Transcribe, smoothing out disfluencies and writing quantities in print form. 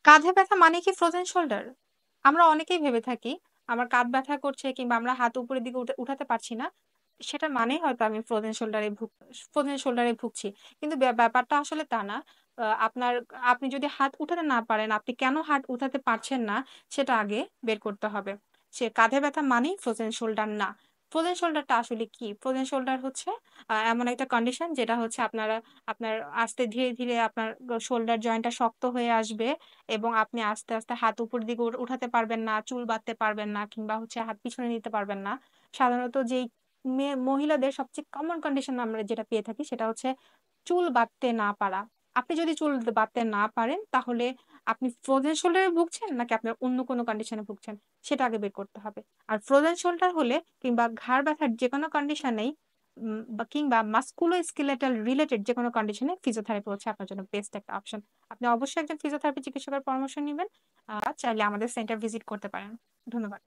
কাঁধে ব্যথা মানে কি ফ্রোজেন শোল্ডার? আমরা অনেকেই ভেবে থাকি আমার কাঁধ ব্যথা করছে কিংবা আমরা হাত উপরের দিকে উঠাতে পারছি না। সেটার মানেই হয়তো আমি ফ্রোজেন শোল্ডারে ভুগছি। কিন্তু ব্যাপারটা আসলে তা না। আপনি যদি হাত উঠাতে না পারেন, আপনি কেন হাত উঠাতে পারছেন না সেটা আগে বের করতে হবে। কাঁধে ব্যথা মানেই ফ্রোজেন শোল্ডার না। ফ্রোজেন শোল্ডারটা আসলে কি? ফ্রোজেন শোল্ডার হচ্ছে এমন একটা কন্ডিশন যেটা হচ্ছে আপনার আস্তে ধীরে আপনার শোল্ডার জয়েন্টটা শক্ত হয়ে আসবে এবং আপনি আস্তে হাত উপরের দিকে উঠাতে পারবেন না, চুল বাঁধতে পারবেন না কিংবা হচ্ছে হাত পিছনে নিতে পারবেন না। সাধারণত যেই মহিলাদের সবচেয়ে কমন কন্ডিশন আমরা যেটা পেয়ে থাকি সেটা হচ্ছে চুল বাঁধতে না পারা। আপনি যদি চুল বাঁধতে না পারেন তাহলে আপনি ফ্রোজেন শোল্ডারে ভুগছেন নাকি আপনার অন্য কোনো কন্ডিশনে ভুগছেন সেটা আগে বের করতে হবে। আর ফ্রোজেন শোল্ডার হলে কিংবা ঘাড় ব্যথার যেকোনো কন্ডিশনেই কিংবা মাস্কুলোস্কেলেটাল রিলেটেড যেকোনো কন্ডিশনে ফিজিওথেরাপি হচ্ছে আপনার জন্য বেস্ট একটা অপশন। আপনি অবশ্যই একজন ফিজিওথেরাপি চিকিৎসকের পরামর্শ নিবেন। চাইলে আমাদের সেন্টার ভিজিট করতে পারেন। ধন্যবাদ।